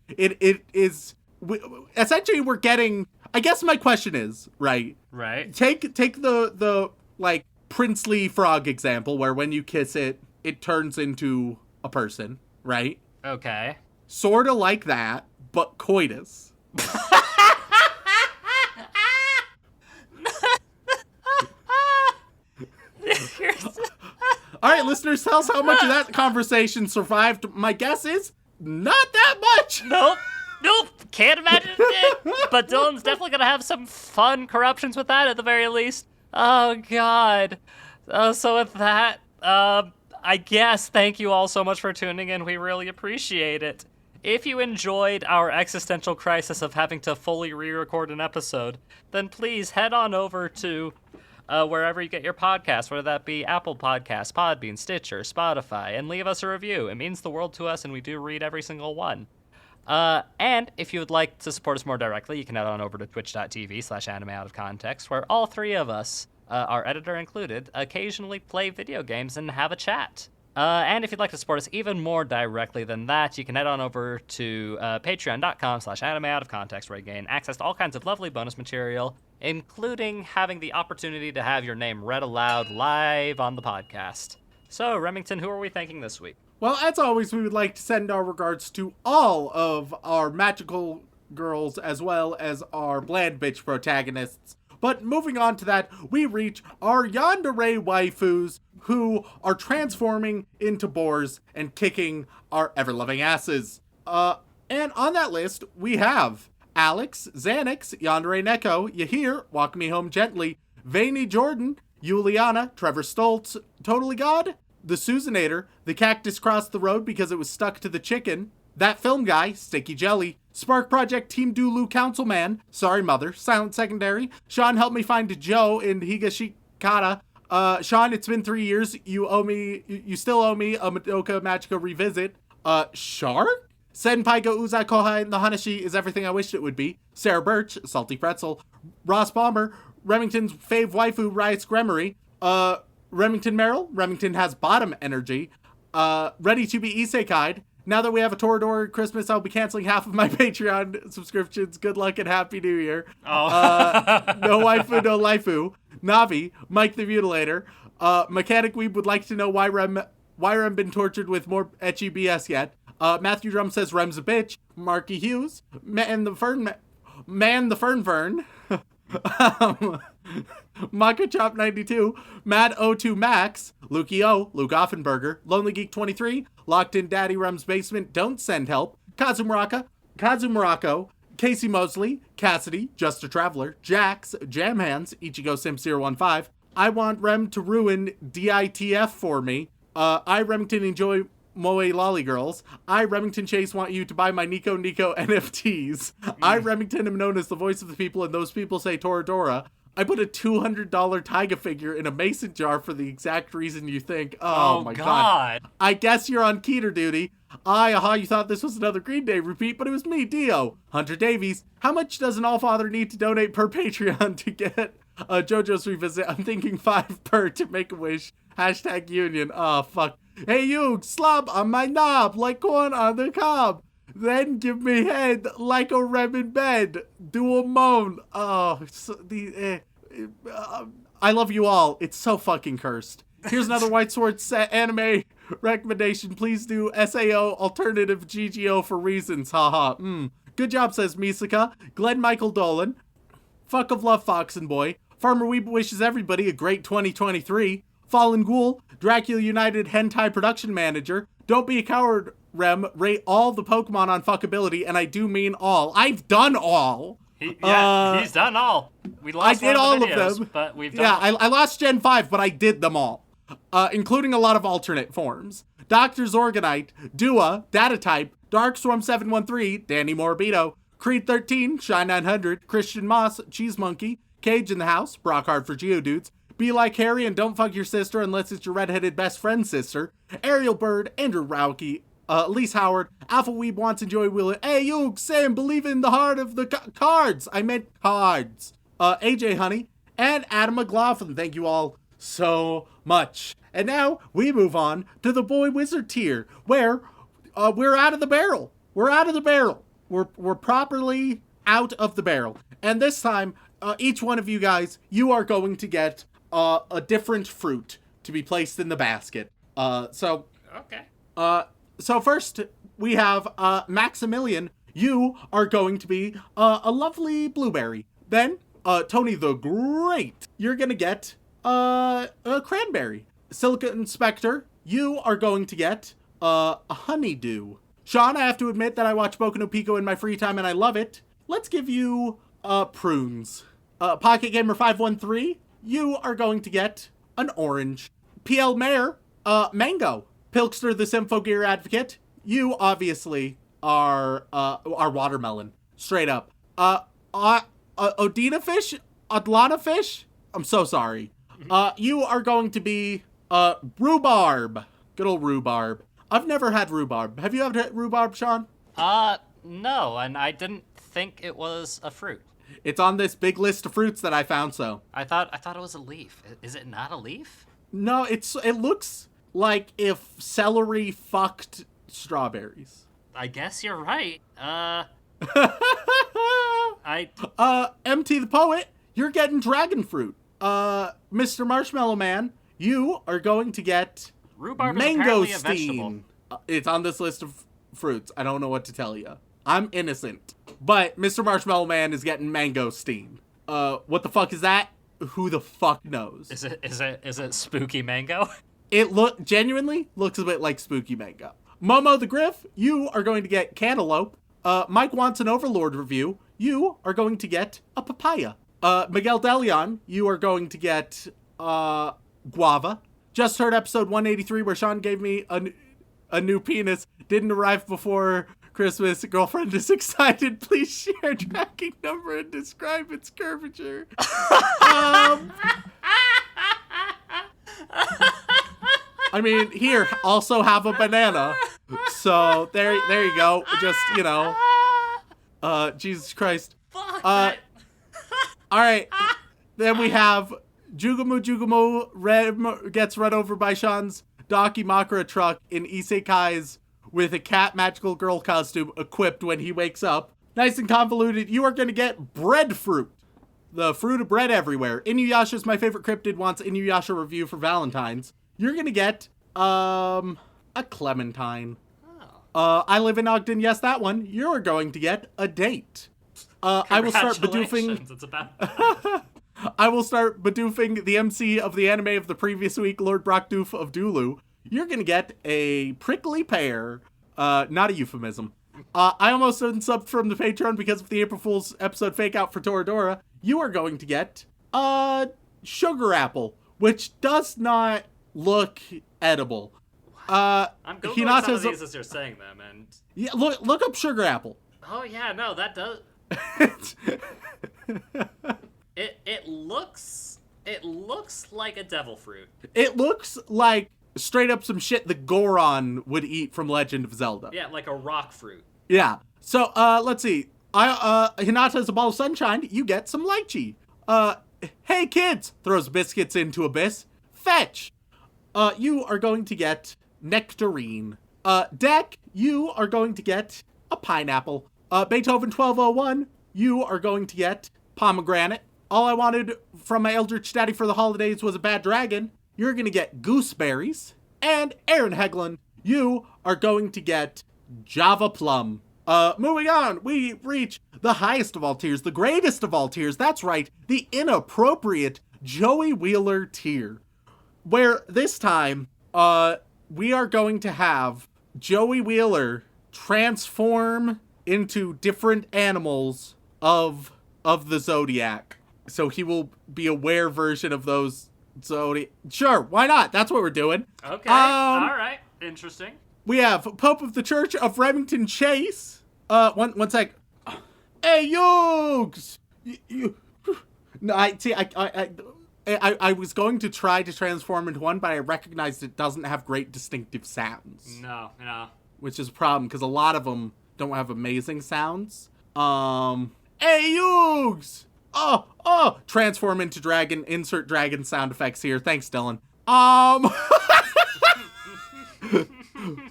essentially we're getting... I guess my question is, right? Right. Take the like, princely frog example, where when you kiss it, it turns into a person, right? Okay. Sorta like that, but coitus. All right, listeners, tell us how much of that conversation survived. My guess is not that much. Nope. Can't imagine it did. But Dylan's definitely going to have some fun corruptions with that at the very least. Oh, God. So with that, I guess thank you all so much for tuning in. We really appreciate it. If you enjoyed our existential crisis of having to fully re-record an episode, then please head on over to wherever you get your podcasts, whether that be Apple Podcasts, Podbean, Stitcher, Spotify, and leave us a review. It means the world to us, and we do read every single one. And if you would like to support us more directly, you can head on over to twitch.tv/animeoutofcontext, where all three of us, our editor included, occasionally play video games and have a chat. And if you'd like to support us even more directly than that, you can head on over to patreon.com/animeoutofcontext, where you gain access to all kinds of lovely bonus material, including having the opportunity to have your name read aloud live on the podcast. So, Remington, who are we thanking this week? Well, as always, we would like to send our regards to all of our magical girls as well as our bland bitch protagonists. But moving on to that, we reach our yandere waifus who are transforming into boars and kicking our ever-loving asses. And on that list, we have Alex, Xanax, Yandere Neko, Yahir, Walk Me Home Gently, Vaney Jordan, Juliana, Trevor Stoltz, Totally God, The Susanator, The Cactus Crossed the Road because it was stuck to the chicken, That Film Guy, Sticky Jelly, Spark Project Team Dulu Councilman, Sorry Mother, Silent Secondary, Shaun Help Me Find Joe in Higashikata, Shaun, it's been 3 years, you still owe me a Madoka Magica revisit, Shark? Senpai go Uzai Kohai no Hanashi is everything I wished it would be, Sarah Birch, Salty Pretzel, Ross Palmer, Remington's fave waifu Riot's Gremory, Remington Merrill, Remington has bottom energy, ready to be isekai'd. Now that we have a Toradora Christmas, I'll be canceling half of my Patreon subscriptions. Good luck and Happy New Year. Oh. No waifu, no laifu. Navi, Mike the Mutilator. Mechanic Weeb would like to know why Rem been tortured with more ecchi BS yet. Matthew Drum says Rem's a bitch. Marky Hughes. Man the Fern. Maka Chop 92, Mad O2 Max, Lukey O, Luke Offenberger, Lonely Geek 23, Locked in Daddy Rum's Basement, Don't Send Help, Kazu Morocco, Casey Mosley, Cassidy, Just a Traveler, Jax, Jam Hands, Ichigo Sim 015, I Want Rem to Ruin DITF for me, I Remington Enjoy Moe Lolly Girls, I Remington Chase want you to buy my Nico NFTs, I Remington am known as the voice of the people and those people say Toradora, I put a $200 Taiga figure in a mason jar for the exact reason you think. Oh my god. I guess you're on Keter duty. You thought this was another Green Day repeat, but it was me, Dio. Hunter Davies, how much does an Allfather need to donate per Patreon to get JoJo's revisit? I'm thinking 5 per to make a wish. Hashtag union. Oh, fuck. Hey, you, slob on my knob like corn on the cob. Then give me head like a rem in bed. Do a moan. Oh, I love you all. It's so fucking cursed. Here's another White Sword anime recommendation. Please do SAO alternative GGO for reasons. Haha. Good job, says Misaka. Glenn Michael Dolan. Fuck of love, Fox and Boy. Farmer Weeb wishes everybody a great 2023. Fallen Ghoul. Dracula United Hentai Production Manager. Don't be a coward, Rem. Rate all the Pokemon on fuckability, and I do mean all. I've done all. He's done all. We lost I did all of them, but we've done. Yeah, I lost Gen 5, but I did them all, including a lot of alternate forms. Dr. Zorgonite, Dua, Data Type, Darkstorm 713, Danny Morbido, Creed 13, Shy 900, Christian Moss, Cheese Monkey, Cage in the House, Brockhard for Geodudes, Be Like Harry and Don't Fuck Your Sister Unless It's Your Redheaded Best Friend's Sister, Ariel Bird, Andrew Rauke, Lise Howard, Alpha Weeb Wants Enjoy Will. Hey, you, Sam, believe in the heart of the cards. I meant cards. AJ Honey, and Adam McLaughlin. Thank you all so much. And now we move on to the Boy Wizard tier, where we're out of the barrel. We're out of the barrel. We're properly out of the barrel. And this time, each one of you guys, you are going to get a different fruit to be placed in the basket. So first, we have Maximilian. You are going to be a lovely blueberry. Then, Tony the Great, you're going to get a cranberry. Silicon Spectre, you are going to get a honeydew. Shaun, I have to admit that I watch Boku no Pico in my free time and I love it. Let's give you prunes. Pocket Gamer 513, you are going to get an orange. PL Mayor, mango. Pilkster the Symphogear Advocate, you obviously are watermelon. Straight up. Odina Fish? Adlana Fish? I'm so sorry. You are going to be rhubarb. Good old rhubarb. I've never had rhubarb. Have you ever had rhubarb, Shaun? No, and I didn't think it was a fruit. It's on this big list of fruits that I found, so. I thought it was a leaf. Is it not a leaf? No, it looks like if celery fucked strawberries. I guess you're right. MT the Poet, you're getting dragon fruit. Mr. Marshmallow Man, you are going to get Rhubarb is apparently a vegetable. mangosteen. It's on this list of fruits. I don't know what to tell you. I'm innocent. But Mr. Marshmallow Man is getting mangosteen. What the fuck is that? Who the fuck knows? Is it spooky mango? It genuinely looks a bit like spooky mango. Momo the Griff, you are going to get cantaloupe. Mike wants an Overlord review. You are going to get a papaya. Miguel Delion, you are going to get guava. Just heard episode 183 where Shaun gave me a new penis. Didn't arrive before Christmas. Girlfriend is excited. Please share tracking number and describe its curvature. I mean, here, also have a banana. So there you go. Just, Jesus Christ. Fuck. All right. Then we have Jugumu gets run over by Shaun's Daki Makara truck in Isekai's with a cat magical girl costume equipped when he wakes up. Nice and convoluted. You are going to get breadfruit. The fruit of bread everywhere. Inuyasha's my favorite cryptid wants Inuyasha review for Valentine's. You're going to get a clementine. I live in Ogden. Yes, that one. You're going to get a date. I will start bedoofing. It's about. I will start bedoofing the MC of the anime of the previous week, Lord Brockdoof of Dulu. You're gonna get a prickly pear. Not a euphemism. I almost unsubbed from the Patreon because of the April Fool's episode fake out for Toradora. You are going to get a sugar apple, which does not look edible. I'm googling some of these as you're saying them, and yeah, look up sugar apple. oh yeah, no, that does. It looks like a devil fruit. It looks like straight up some shit the Goron would eat from Legend of Zelda. Yeah, like a rock fruit. Yeah. So, let's see. Hinata is a ball of sunshine. You get some lychee. Hey kids! Throws biscuits into abyss. Fetch! You are going to get nectarine. Deck, you are going to get a pineapple. Beethoven 1201, you are going to get pomegranate. All I wanted from my Eldritch Daddy for the holidays was a bad dragon. You're going to get gooseberries. And Aaron Heglin, you are going to get Java plum. Moving on, we reach the highest of all tiers, the greatest of all tiers. That's right, the inappropriate Joey Wheeler tier. Where this time, we are going to have Joey Wheeler transform into different animals of the Zodiac. So he will be a were version of those Zodiac. Sure, why not? That's what we're doing. Okay, all right, interesting. We have Pope of the Church of Remington Chase. One sec. Hey, Yugs! No, I was going to try to transform into one, but I recognized it doesn't have great distinctive sounds. No. Which is a problem, because a lot of them don't have amazing sounds. Hey, Yugs! Oh! Transform into dragon, insert dragon sound effects here. Thanks, Dylan.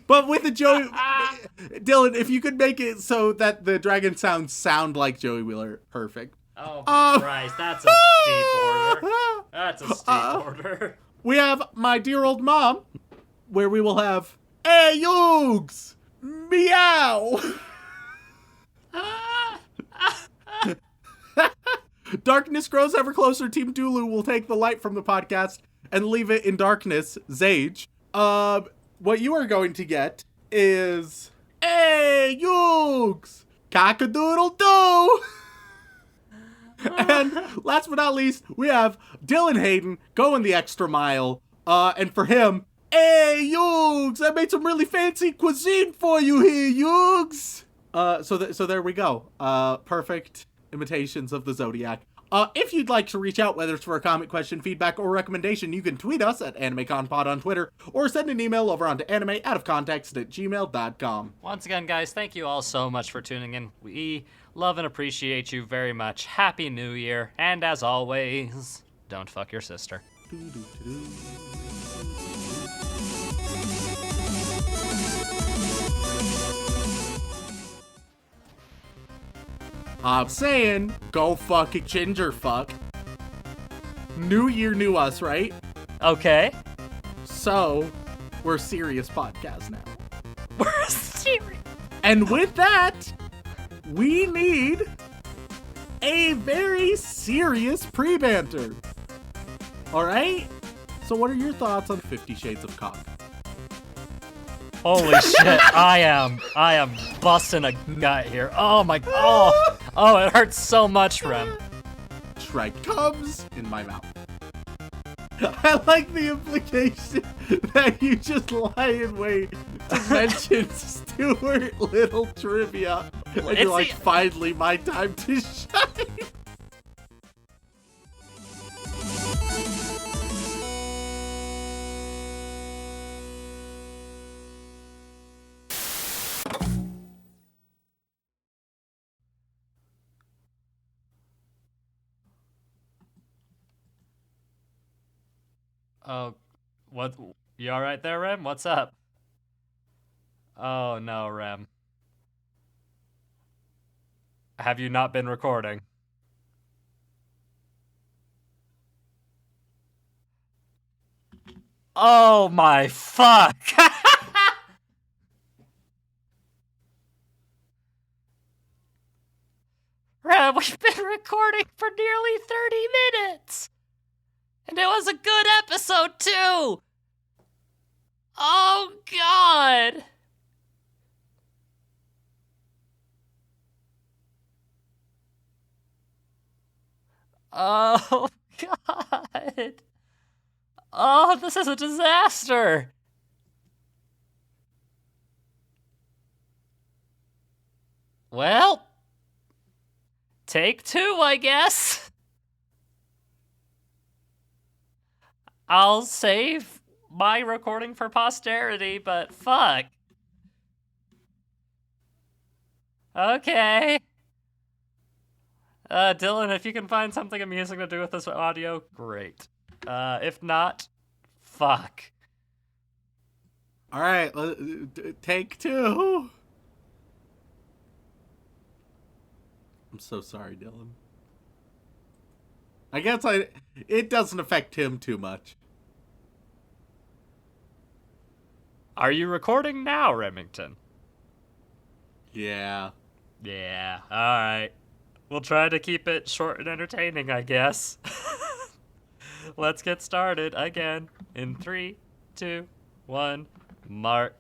But with the Joey... Dylan, if you could make it so that the dragon sounds sound like Joey Wheeler, perfect. Oh my Christ, that's a steep order. That's a steep order. We have My Dear Old Mom, where we will have, Hey, Yugs! Meow! Darkness grows ever closer. Team Dulu will take the light from the podcast and leave it in darkness. Zage. What you are going to get is, Hey, Yugs! Cock-a-doodle-doo! And last but not least, we have Dylan Hayden going the extra mile. And for him, Hey, Yugs! I made some really fancy cuisine for you here, Yugs! So there we go. Perfect imitations of the Zodiac. If you'd like to reach out, whether it's for a comment, question, feedback, or recommendation, you can tweet us at AnimeConPod on Twitter, or send an email over onto animeoutofcontext@gmail.com. Once again, guys, thank you all so much for tuning in. We love and appreciate you very much. Happy New Year, and as always, don't fuck your sister. I'm saying, go fuck a ginger fuck. New year, new us, right? Okay. So, we're a serious podcast now. We're serious. And with that, we need a very serious pre-banter. Alright? So what are your thoughts on 50 Shades of Cock? Holy shit, I am busting a gut here. Oh my, oh, it hurts so much, Rem. Shrek comes in my mouth. I like the implication that you just lie in wait to mention Stuart Little trivia. And you're like, finally, my time to shine. Oh, what? You all right there, Rem? What's up? Oh no, Rem. Have you not been recording? Oh my fuck! Rem, we've been recording for nearly 30 minutes! And it was a good episode, too! Oh, God! Oh, God! Oh, this is a disaster! Well, take two, I guess. I'll save my recording for posterity, but fuck. Okay. Dylan, if you can find something amusing to do with this audio, great. If not, fuck. All right, take two. I'm so sorry, Dylan. I guess it doesn't affect him too much. Are you recording now, Remington? Yeah. Yeah, alright. We'll try to keep it short and entertaining, I guess. Let's get started again in 3, 2, 1, mark.